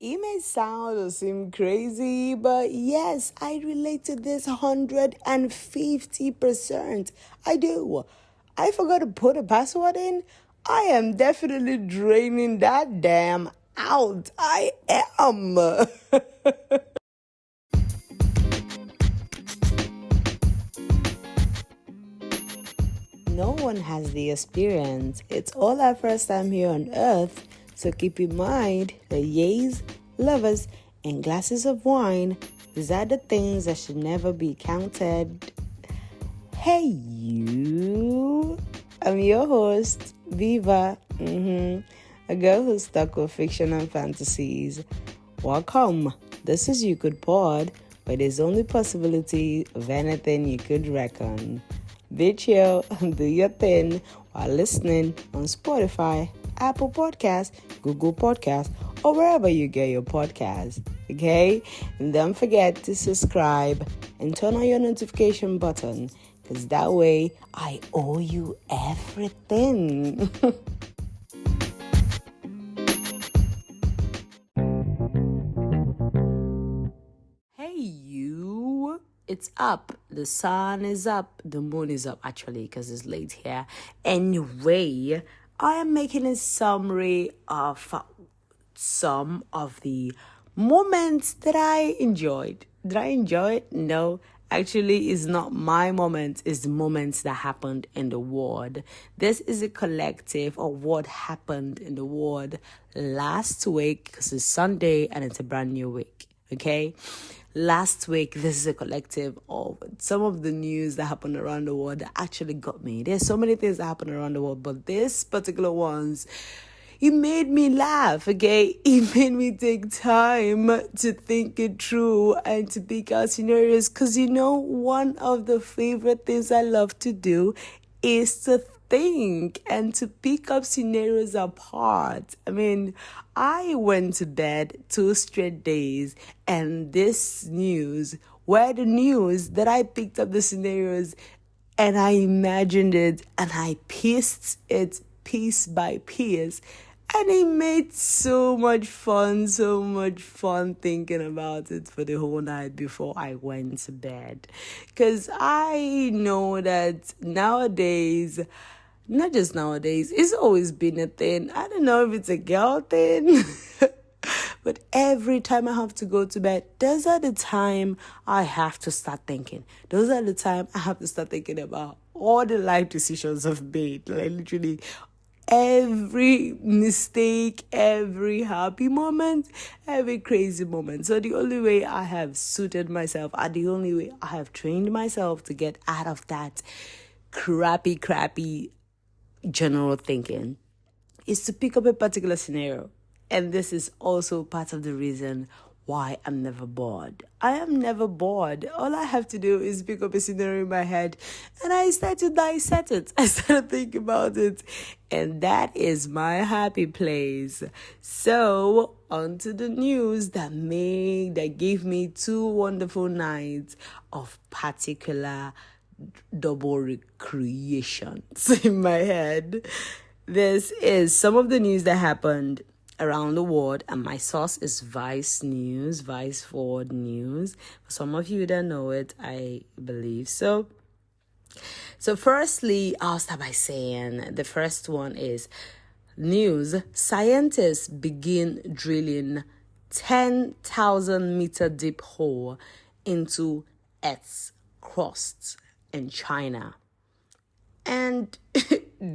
It may sound or seem crazy, but yes, I relate to this 150%. I do. I forgot to put a password in. I am definitely draining that damn out. I am. No one has the experience. It's all our first time here on earth, so keep in mind the yays, lovers, and glasses of wine. These are the things that should never be counted. Hey, you. I'm your host, Viva. A girl who's stuck with fiction and fantasies. Welcome. This is You Could Pod, where there's only possibility of anything you could reckon. Be chill and do your thing while listening on Spotify, Apple Podcasts, Google Podcasts, or wherever you get your podcasts. Okay? And don't forget to subscribe and turn on your notification button, because that way I owe you everything. Hey, you. It's up. The sun is up. The moon is up, actually, because it's late here. Anyway, I am making a summary of some of the moments that I enjoyed. Did I enjoy it? No. Actually, it's not my moments. It's the moments that happened in the world. This is a collective of what happened in the world last week, because it's Sunday and it's a brand new week. Okay? Last week, this is a collective of some of the news that happened around the world that actually got me. There's so many things that happen around the world, but this particular ones, it made me laugh, okay? It made me take time to think it through and to pick out scenarios. Because, one of the favorite things I love to do is to think and to pick up scenarios apart. I mean, I went to bed 2 straight days, and this news were the news that I picked up the scenarios and I imagined it and I pieced it piece by piece. And it made so much fun thinking about it for the whole night before I went to bed. Because I know that nowadays, not just nowadays, it's always been a thing. I don't know if it's a girl thing, but every time I have to go to bed, those are the time I have to start thinking. Those are the time I have to start thinking about all the life decisions I've made. Like literally every mistake, every happy moment, every crazy moment. So the only way I have suited myself, and the only way I have trained myself to get out of that crappy general thinking is to pick up a particular scenario. And this is also part of the reason why I'm never bored. I am never bored. All I have to do is pick up a scenario in my head and I start to dissect it. I start to think about it. And that is my happy place. So, on to the news that gave me 2 wonderful nights of particular double recreations in my head. This is some of the news that happened around the world, and my source is Vice Forward News. For some of you that know it, I believe so. So firstly, I'll start by saying the first one is news. Scientists begin drilling 10,000 meter deep hole into Earth's crust in China. And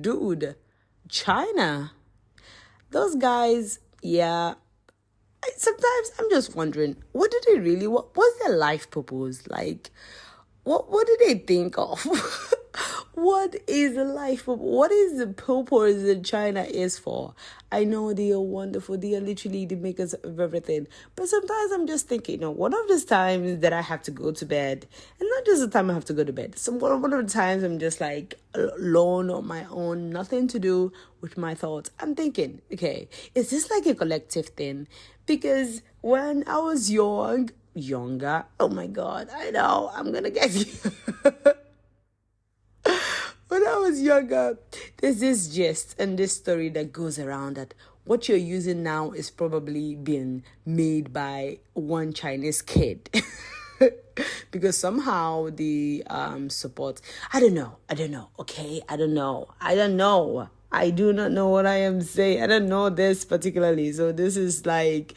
dude, China, those guys, yeah. Sometimes I'm just wondering, what did they really, what's their life purpose? Like, what did they think of? What is the life purpose? What is the purpose that China is for? I know they are wonderful. They are literally the makers of everything. But sometimes I'm just thinking, one of those times that I have to go to bed, and not just the time I have to go to bed. So one of the times I'm just like alone on my own, nothing to do with my thoughts. I'm thinking, okay, is this like a collective thing? Because when I was younger, oh my God, I know, I'm going to get you. When I was younger, there's this gist and this story that goes around that what you're using now is probably being made by one Chinese kid. Because somehow the support, I don't know, okay, I don't know, I do not know what I am saying. I don't know this particularly, so this is like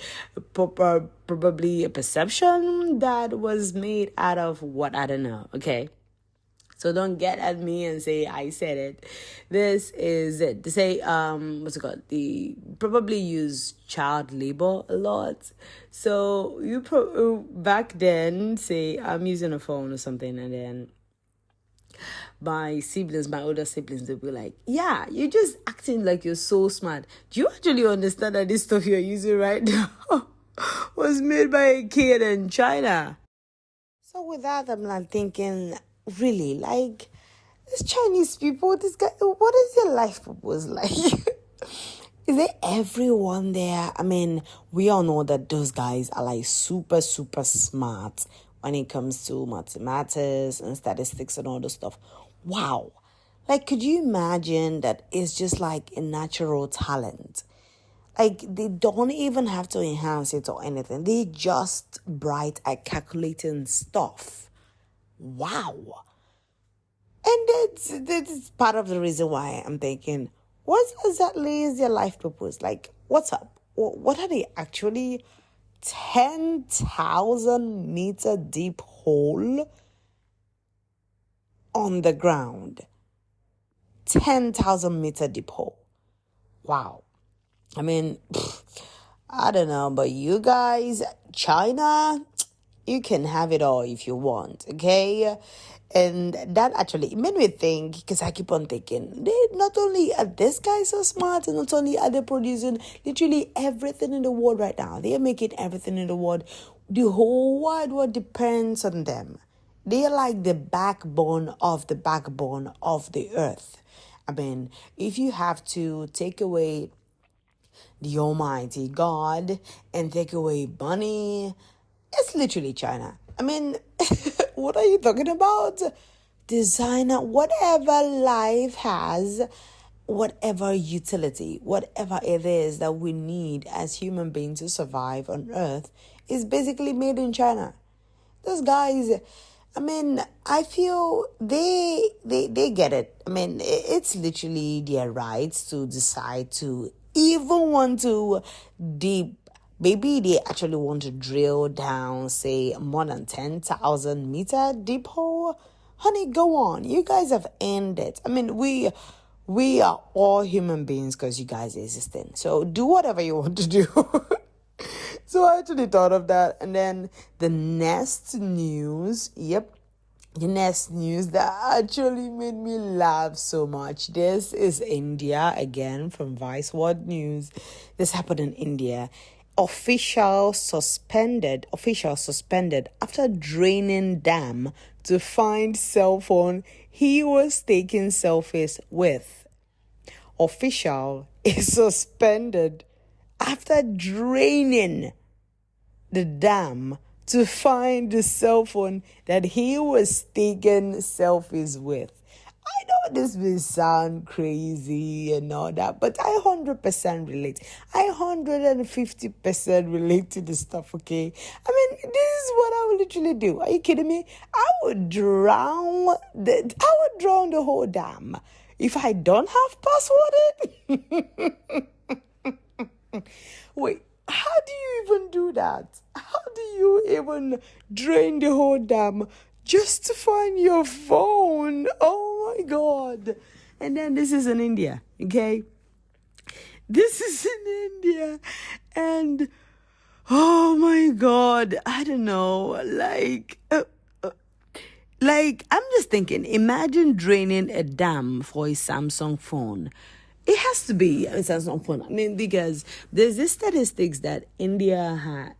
probably a perception that was made out of what I don't know, okay. So don't get at me and say I said it. This is it. They say what's it called? They probably use child labor a lot. So you back then say I'm using a phone or something, and then my older siblings, they'll be like, yeah, you're just acting like you're so smart. Do you actually understand that this stuff you're using right now was made by a kid in China? So with that, I'm like thinking, really, like, these Chinese people, this guy, what is their life purpose like? Is there everyone there? I mean, we all know that those guys are like super, super smart when it comes to mathematics and statistics and all this stuff. Wow. Like, could you imagine that it's just like a natural talent? Like, they don't even have to enhance it or anything. They just bright at calculating stuff. Wow. And that's part of the reason why I'm thinking, what exactly is their life purpose? Like, what's up? What are they actually? 10,000 meter deep hole on the ground. 10,000 meter deep hole. Wow. I mean, I don't know, but you guys, China, you can have it all if you want, okay? And that actually made me think, because I keep on thinking, not only are these guys so smart, and not only are they producing literally everything in the world right now, they are making everything in the world. The whole wide world depends on them. They are like the backbone of the earth. I mean, if you have to take away the Almighty God and take away money, it's literally China. I mean, what are you talking about? Designer, whatever life has, whatever utility, whatever it is that we need as human beings to survive on Earth is basically made in China. Those guys, I mean, I feel they get it. I mean, it's literally their rights to decide to even want to maybe they actually want to drill down, say, more than 10,000 meter deep hole. Honey, go on. You guys have earned it. I mean, we are all human beings because you guys are existing. So do whatever you want to do. So I actually thought of that. And then the next news, the next news that actually made me laugh so much. This is India, again, from Vice World News. This happened in India. Officials suspended after draining dam to find cell phone he was taking selfies with. Official is suspended after draining the dam to find the cell phone that he was taking selfies with. I know this will sound crazy and all that, but I 100% relate. I 150% relate to this stuff, okay? I mean, this is what I would literally do. Are you kidding me? I would drown the whole dam. If I don't have password it. Wait, how do you even do that? How do you even drain the whole dam just to find your phone? Oh my God. And then this is in India, okay? This is in India. And oh my God, I don't know, like, I'm just thinking, imagine draining a dam for a Samsung phone. It has to be a Samsung phone. I mean, because there's this statistics that India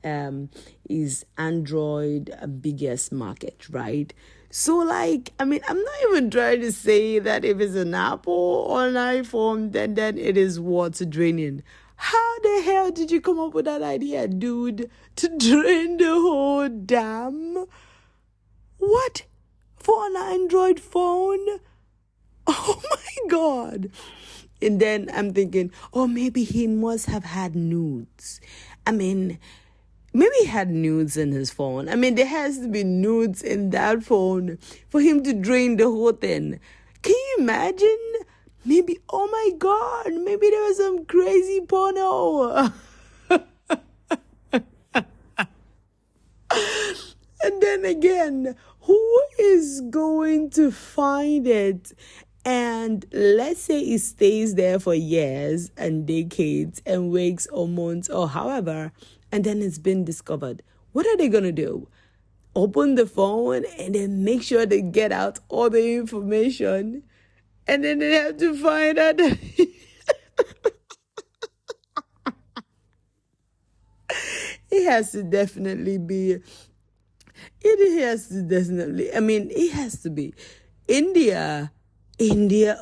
is Android biggest market, right? So, like, I mean, I'm not even trying to say that if it's an Apple or an iPhone, then it is water draining. How the hell did you come up with that idea, dude, to drain the whole dam? What? For an Android phone? Oh my God. And then I'm thinking, oh, maybe he must have had nudes. I mean, maybe he had nudes in his phone. I mean, there has to be nudes in that phone for him to drain the whole thing. Can you imagine? Maybe, oh my God, maybe there was some crazy porno. And then again, who is going to find it? And let's say it stays there for years and decades and weeks or months or however, and then it's been discovered. What are they going to do? Open the phone and then make sure they get out all the information, and then they have to find out. It has to definitely be. It has to definitely. I mean, it has to be. India,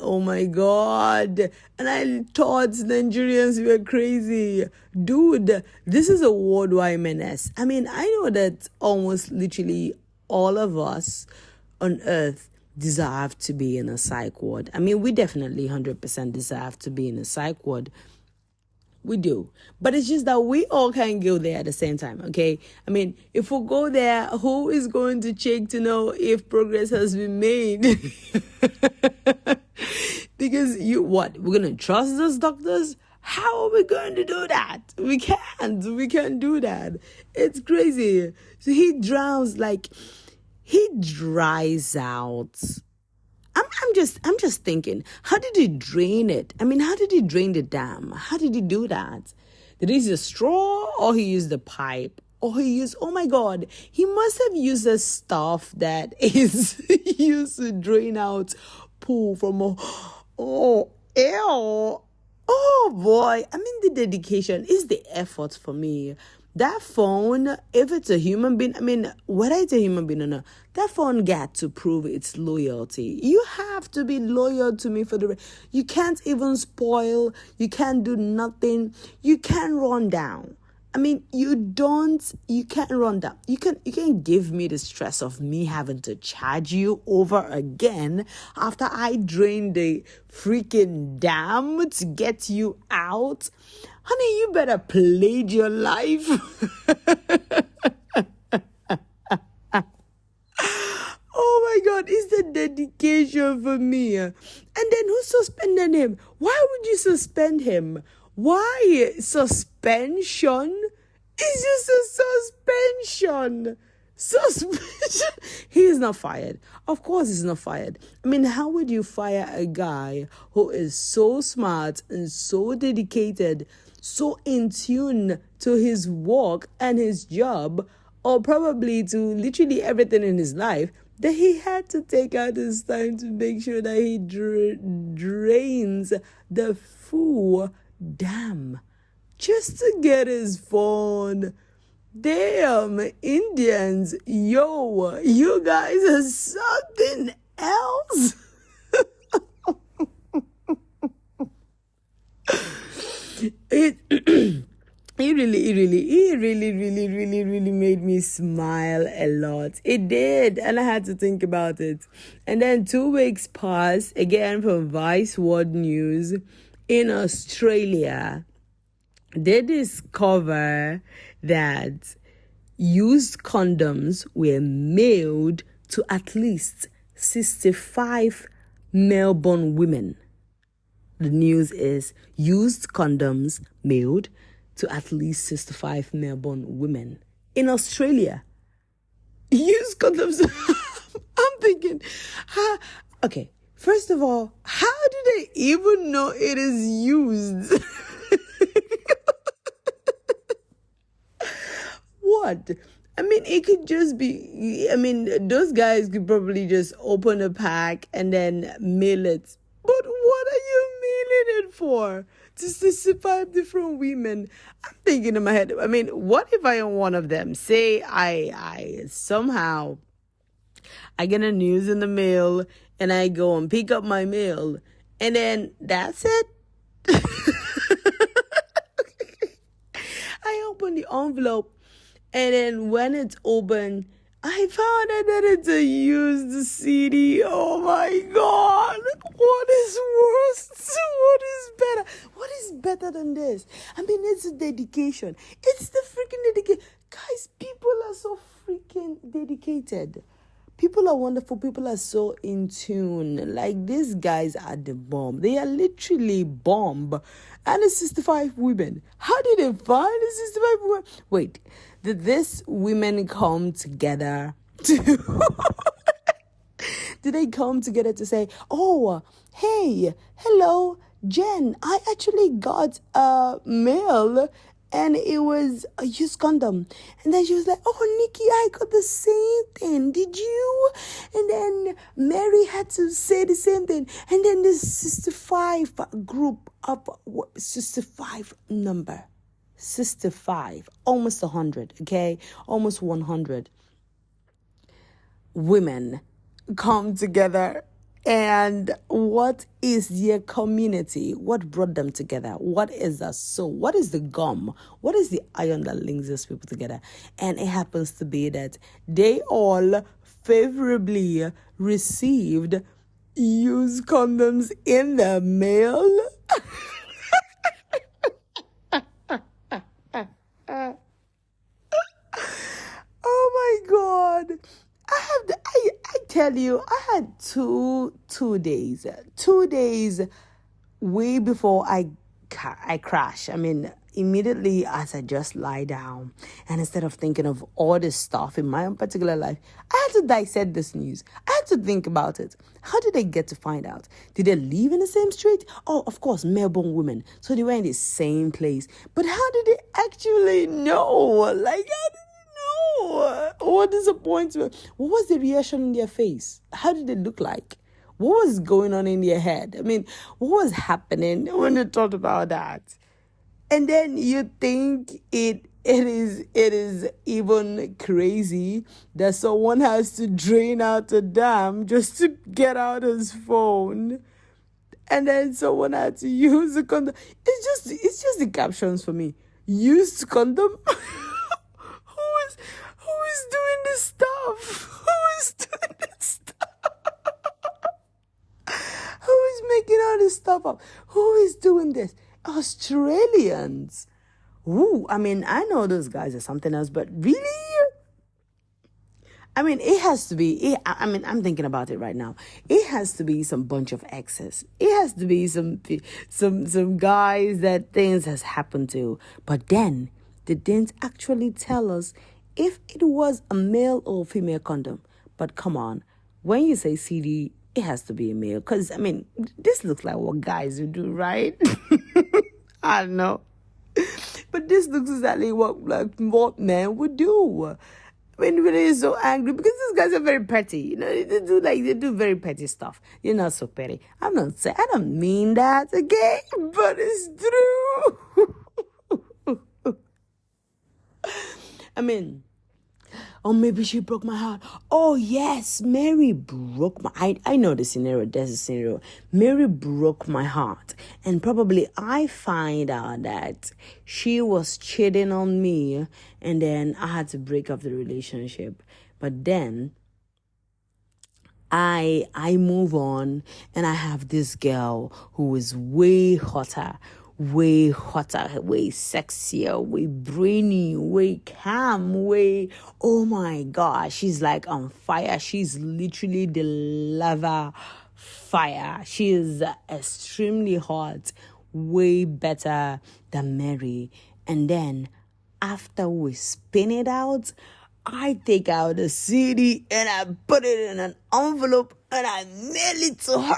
oh my God. And I thought Nigerians were crazy. Dude, this is a worldwide menace. I mean, I know that almost literally all of us on earth deserve to be in a psych ward. I mean, we definitely 100% deserve to be in a psych ward. We do. But it's just that we all can't go there at the same time, okay? I mean, if we go there, who is going to check to know if progress has been made? Because we're going to trust those doctors? How are we going to do that? We can't do that. It's crazy. So he drowns, like, he dries out. I'm just thinking, how did he drain it? I mean, how did he drain the dam? How did he do that? Did he use a straw, or he used a pipe, or he used, oh my God, he must have used a stuff that is used to drain out poo from ew. Oh boy. I mean, the dedication is the effort for me. That phone, if it's a human being, I mean, whether it's a human being or not, that phone got to prove its loyalty. You have to be loyal to me you can't even spoil. You can't do nothing. You can't run down. I mean, you can't run down. You can give me the stress of me having to charge you over again after I drain the freaking dam to get you out. Honey, you better pledge your life. Oh my God, it's the dedication for me. And then who suspended him? Why would you suspend him? Why? Suspension? It's just a suspension. He is not fired. Of course he's not fired. I mean, how would you fire a guy who is so smart and so dedicated, so in tune to his work and his job, or probably to literally everything in his life, that he had to take out his time to make sure that he drains the full dam just to get his phone? Damn, Indians, yo, you guys are something else. It really made me smile a lot. It did, and I had to think about it. And then 2 weeks passed, again from Vice World News, in Australia. They discover that used condoms were mailed to at least 65 Melbourne women. The news is used condoms mailed to at least 65 Melbourne women in Australia. Used condoms. I'm thinking, okay, first of all, how do they even know it is used? What? I mean, it could just be, I mean, those guys could probably just open a pack and then mail it. But what are you mailing it for? To 65 different women. I'm thinking in my head, I mean, what if I am one of them? Say I somehow, I get a news in the mail and I go and pick up my mail and then that's it. I open the envelope. And then when it's open, I found I needed to use the CD. Oh my God. What is worse? What is better? What is better than this? I mean, it's a dedication. It's the freaking dedication. Guys, people are so freaking dedicated. People are wonderful. People are so in tune. Like, these guys are the bomb. They are literally bomb. And it's 65 women. How did they find the 65 women? Wait, did these women come together to... Did they come together to say, oh, hey, hello, Jen, I actually got a mail and it was a used condom. And then she was like, oh, Nikki, I got the same thing. Did you? And then Mary had to say the same thing. And then this 65 group of 65 number. 65, almost 100, okay? Almost 100 women come together. And what is their community? What brought them together? What is the soul? What is the gum? What is the iron that links these people together? And it happens to be that they all favorably received used condoms in the mail. Oh my God. I tell you, I had two days way before I crash. I mean, immediately as I just lie down, and instead of thinking of all this stuff in my own particular life, I had to dissect this news. I had to think about it. How did they get to find out? Did they live in the same street? Oh, of course, Melbourne women. So they were in the same place. But how did they actually know? Like, how did what disappointment? What was the reaction in their face? How did they look like? What was going on in their head? I mean, what was happening when they thought about that? And then you think it is even crazy that someone has to drain out a dam just to get out his phone. And then someone had to use a condom. It's just the captions for me. Used condom? Who is doing this stuff? Who is doing this stuff? Who is making all this stuff up? Who is doing this? Australians. Ooh, I mean, I know those guys are something else, but really? I mean, it has to be, I'm thinking about it right now. It has to be some bunch of exes. It has to be some guys that things has happened to. But then, they didn't actually tell us if it was a male or female condom. But come on, when you say CD, it has to be a male. Because, I mean, this looks like what guys would do, right? I don't know. But this looks exactly what men would do. When they're so angry, because these guys are very petty. You know, they do very petty stuff. You're not so petty. I don't mean that, okay? But it's true. I mean, or maybe she broke my heart. Oh, yes, Mary broke my... I know the scenario. There's a scenario. Mary broke my heart. And probably I find out that she was cheating on me. And then I had to break up the relationship. But then I move on. And I have this girl who is way hotter, way sexier, way brainy, way calm, oh my gosh, she's like on fire. She's literally the lava fire. She is extremely hot, way better than Mary. And then after we spin it out, I take out the CD and I put it in an envelope and I mail it to her.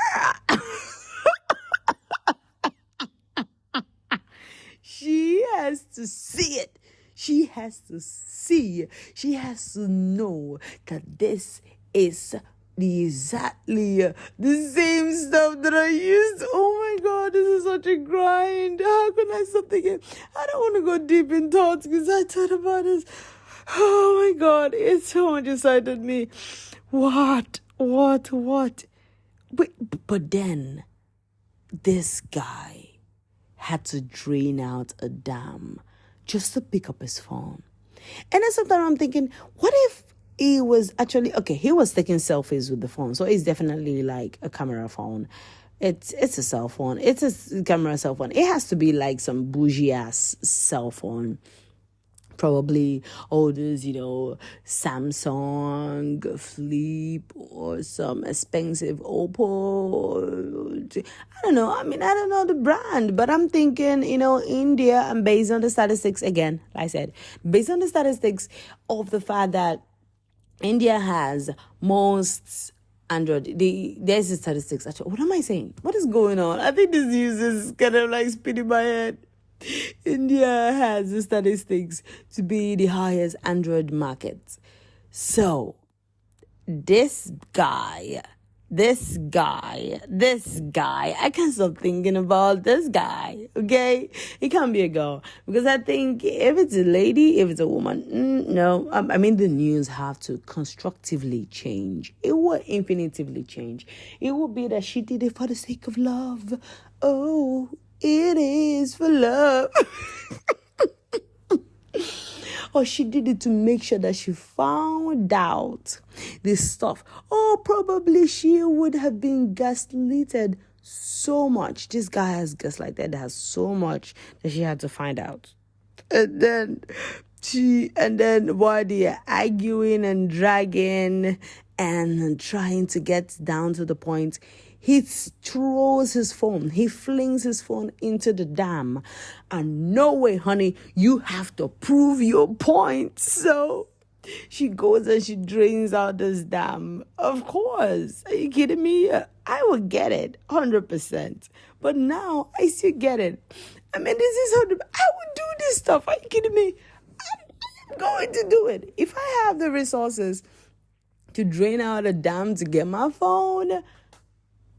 She has to see it. She has to see. She has to know that this is exactly the same stuff that I used. Oh my God, this is such a grind. How can I stop thinking? I don't want to go deep in thoughts because I thought about this. Oh my God, it's so much excited me. What? But then, this guy had to drain out a dam just to pick up his phone. And then sometimes I'm thinking, what if he was actually okay. He was taking selfies with the phone, so it's definitely like a camera phone. It's a cell phone. It's a camera cell phone. It has to be like some bougie ass cell phone. Probably all those, Samsung Flip or some expensive Oppo. I don't know. I mean, I don't know the brand, but I'm thinking, India, and based on the statistics, again, like I said, based on the statistics of the fact that India has most Android. There's the statistics. Actually, what am I saying? What is going on? I think this news is kind of like spinning my head. India has the statistics to be the highest Android market. So, this guy, I can't stop thinking about this guy, okay? It can't be a girl. Because I think if it's a lady, if it's a woman, no. I mean, the news have to constructively change. It will infinitively change. It will be that she did it for the sake of love. Oh, it is for love. Or she did it to make sure that she found out this stuff. Or probably she would have been gaslighted so much. This guy has gaslighted her so much that she had to find out. And then while they're arguing and dragging and trying to get down to the point, he throws his phone. He flings his phone into the dam. And no way, honey, you have to prove your point. So she goes and she drains out this dam. Of course. Are you kidding me? I would get it 100%. But now I still get it. I mean, this is how I would do this stuff. Are you kidding me? I'm going to do it. If I have the resources to drain out a dam to get my phone,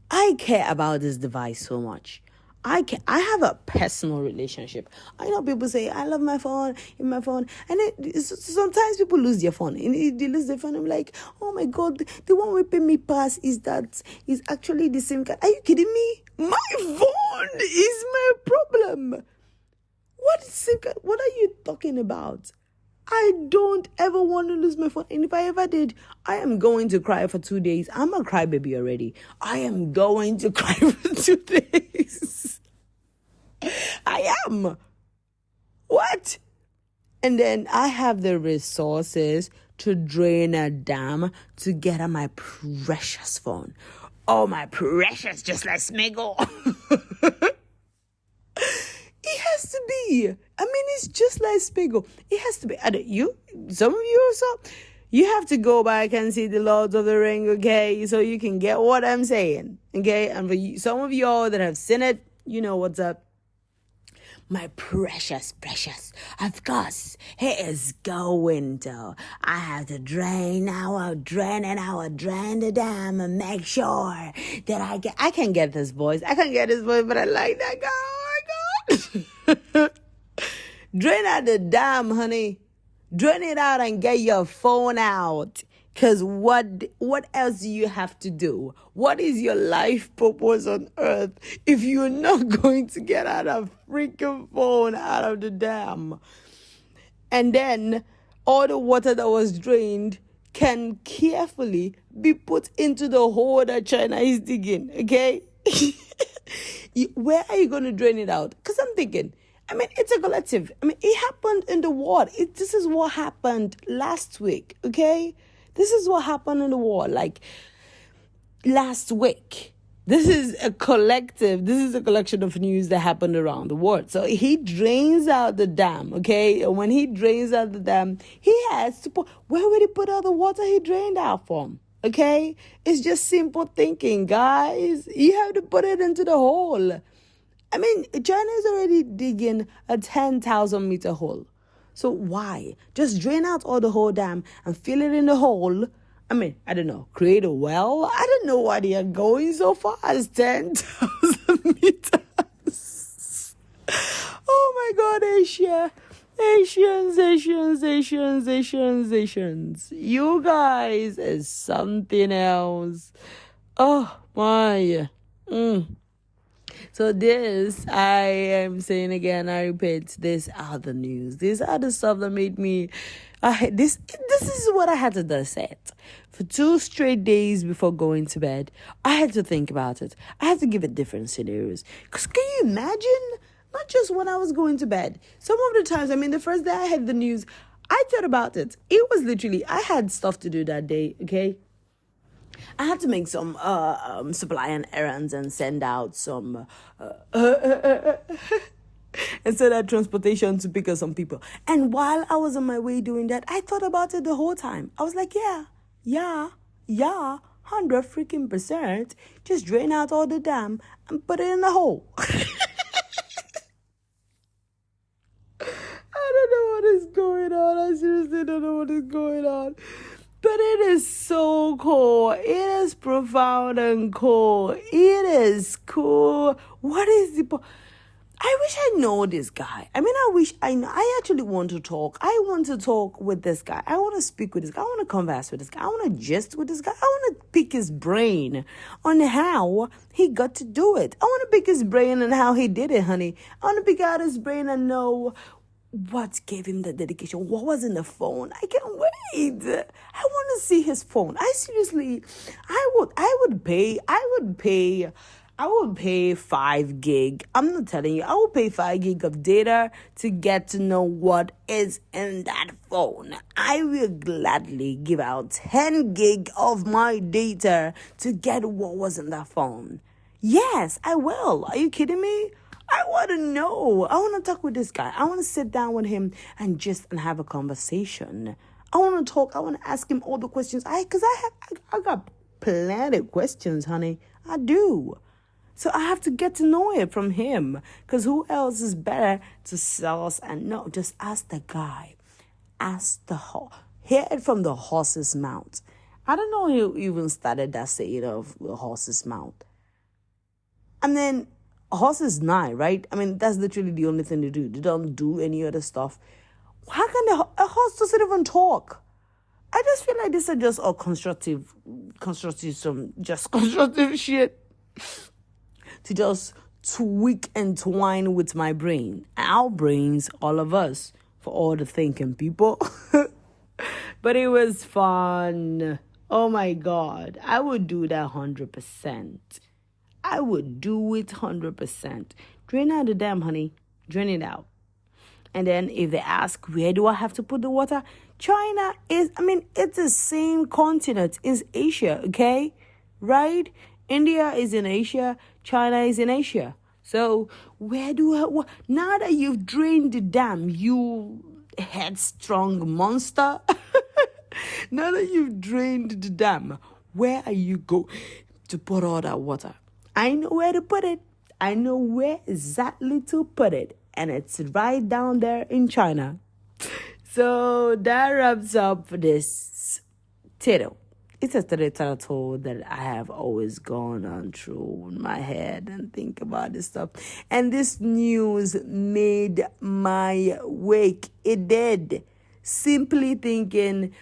I care about this device so much. I have a personal relationship. I know people say, I love my phone, in my phone. And sometimes people lose their phone. And they lose their phone. I'm like, oh my God, the one with me pass is actually the SIM card. Are you kidding me? My phone is my problem. What SIM card? What are you talking about? I don't ever want to lose my phone. And if I ever did, I am going to cry for 2 days. I'm a crybaby already. I am going to cry for 2 days. I am. What? And then I have the resources to drain a dam to get on my precious phone. Oh, my precious, just like Smiggle. It has to be. I mean, it's just like Spiegel. It has to be. Some of you also, you have to go back and see the Lords of the Ring, okay? So you can get what I'm saying, okay? And for some of y'all that have seen it, you know what's up. My precious, of course, he is going to. I have to drain the dam and make sure that I can get this voice. I can get this voice, but I like that guy. Oh my God. Drain out the dam, honey. Drain it out and get your phone out. Because what else do you have to do? What is your life purpose on earth if you're not going to get out a freaking phone out of the dam? And then all the water that was drained can carefully be put into the hole that China is digging, okay? Where are you going to drain it out? Because I'm thinking, I mean, it's a collective. I mean, it happened in the war. This is what happened last week, okay? This is what happened in the war, like last week. This is a collective. This is a collection of news that happened around the world. So he drains out the dam, okay? And when he drains out the dam, he has to put, where would he put all the water he drained out from? Okay? It's just simple thinking, guys. You have to put it into the hole. I mean, China is already digging a 10,000 meter hole. So why? Just drain out all the whole dam and fill it in the hole. I mean, I don't know, create a well? I don't know why they are going so far as 10,000 meters. Oh my God, Asia. Asians. You guys is something else. Oh my. So this, I am saying again, I repeat, these are the news. These are the stuff that made me This is what I had to dissect for 2 straight days before going to bed. I had to think about it. I had to give it different scenarios. Cause can you imagine? Not just when I was going to bed. Some of the times, I mean, the first day I had the news, I thought about it. It was literally I had stuff to do that day. Okay, I had to make some supply and errands and send out some and send out transportation to pick up some people. And while I was on my way doing that, I thought about it the whole time. I was like, yeah, 100% just drain out all the dam and put it in the hole. I don't know what is going on. I seriously don't know what is going on. But it is so cool. It is profound and cool. It is cool. What is the... I wish I know this guy. I mean, I wish I know. I actually want to talk. I want to talk with this guy. I want to speak with this guy. I want to converse with this guy. I want to gist with this guy. I want to pick his brain on how he got to do it. I want to pick his brain on how he did it, honey. I want to pick out his brain and know what gave him the dedication. What was in the phone? I can't wait. I want to see his phone. I would pay 5 gig. I'm not telling you. I would pay 5 gig of data to get to know what is in that phone. I will gladly give out 10 gig of my data to get what was in that phone. Yes, I will. Are you kidding me? I want to know. I want to talk with this guy. I want to sit down with him and have a conversation. I want to talk. I want to ask him all the questions. I got plenty of questions, honey. I do. So I have to get to know it from him. Because who else is better to sell us? And no, just ask the guy. Ask the horse. Hear it from the horse's mouth. I don't know who even started that saying of the horse's mouth. And then a horse is nine, right? I mean, that's literally the only thing they do. They don't do any other stuff. How can a horse doesn't even talk? I just feel like this is just all constructive shit to just tweak and twine with my brain. Our brains, all of us, for all the thinking people. But it was fun. Oh my God. I would do that 100%. I would do it 100%. Drain out the dam, honey. Drain it out. And then if they ask, where do I have to put the water? China is, it's the same continent. It's Asia, okay? Right? India is in Asia. China is in Asia. So now that you've drained the dam, you headstrong monster. Now that you've drained the dam, where are you going to put all that water? I know where to put it. I know where exactly to put it. And it's right down there in China. So that wraps up this title. It's a title that I have always gone on through in my head and think about this stuff. And this news made my week. It did. Simply thinking,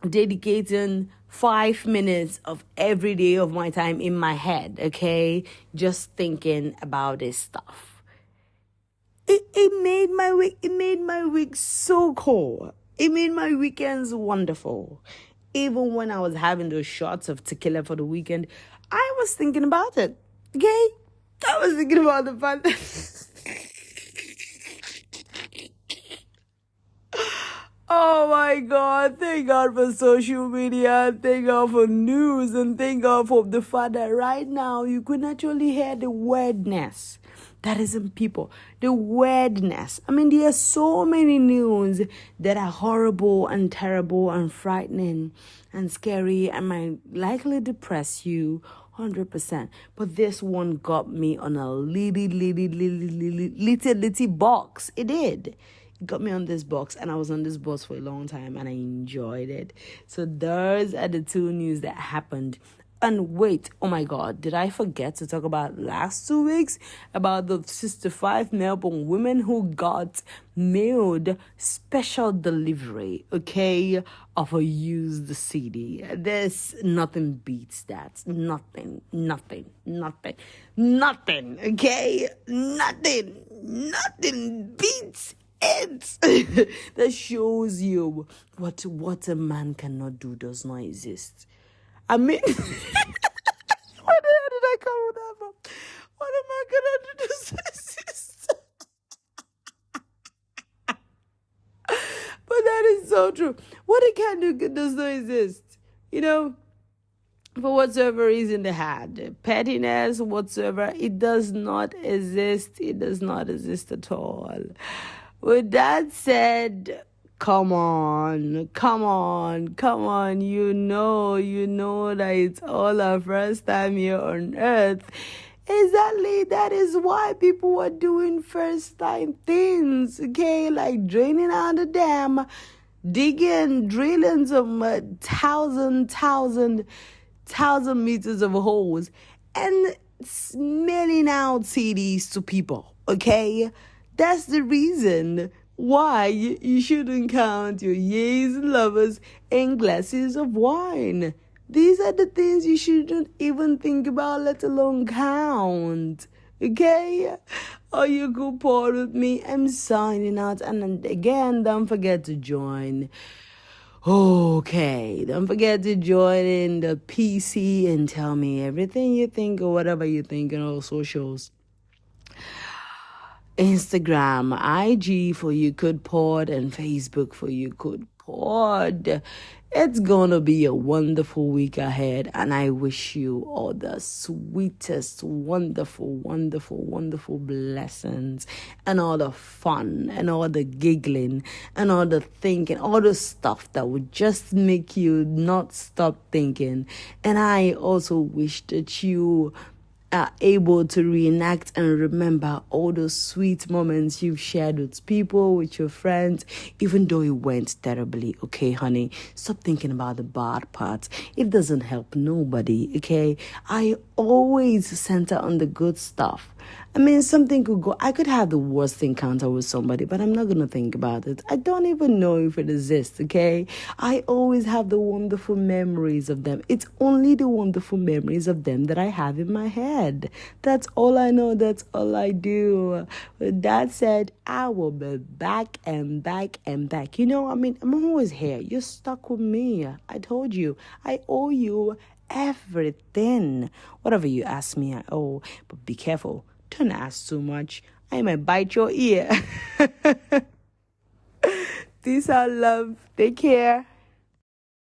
dedicating 5 minutes of every day of my time in my head, okay? Just thinking about this stuff. It made my week. It made my week so cool. It made my weekends wonderful. Even when I was having those shots of tequila for the weekend, I was thinking about it. Okay? I was thinking about the fun. Oh my God, thank God for social media, thank God for news, and thank God for the fact that right now you could actually hear the weirdness that is in people. The weirdness. There are so many news that are horrible and terrible and frightening and scary and might likely depress you 100%. But this one got me on a little box. It did. It got me on this box, and I was on this box for a long time, and I enjoyed it. So those are the 2 news that happened. And wait, oh my God, did I forget to talk about last 2 weeks? About the 65 Melbourne women who got mailed special delivery, okay, of a used CD. There's nothing beats that. Nothing, okay? Nothing beats it. That shows you what a man cannot do does not exist. I mean, where the hell did I come with that from? What a man cannot do does not exist. But that is so true. What it can do does not exist. You know, for whatsoever reason they had, pettiness, whatsoever, it does not exist. It does not exist at all. With that said, come on. You know that it's all our first time here on earth. Exactly, that is why people are doing first time things, okay? Like draining out the dam, drilling some thousand meters of holes, and smelling out CDs to people, okay? That's the reason why you shouldn't count your yeas and lovers in glasses of wine. These are the things you shouldn't even think about, let alone count. Okay? Or you could part with me. I'm signing out. And again, don't forget to join. Okay, don't forget to join in the PC and tell me everything you think or whatever you think on all socials. Instagram, IG for You Could Pod, and Facebook for You Could Pod. It's gonna be a wonderful week ahead, and I wish you all the sweetest, wonderful blessings, and all the fun, and all the giggling, and all the thinking, all the stuff that would just make you not stop thinking. And I also wish that you are able to reenact and remember all those sweet moments you've shared with people, with your friends, even though it went terribly. Okay, honey, stop thinking about the bad parts. It doesn't help nobody, okay? I always center on the good stuff. I mean, something could go. I could have the worst encounter with somebody, but I'm not going to think about it. I don't even know if it exists, okay? I always have the wonderful memories of them. It's only the wonderful memories of them that I have in my head. That's all I know. That's all I do. With that said, I will be back and back and back. You know, I mean, I'm always here. You're stuck with me. I told you. I owe you everything. Whatever you ask me, I owe. But be careful. Don't ask too much. I might bite your ear. Peace out, love. Take care.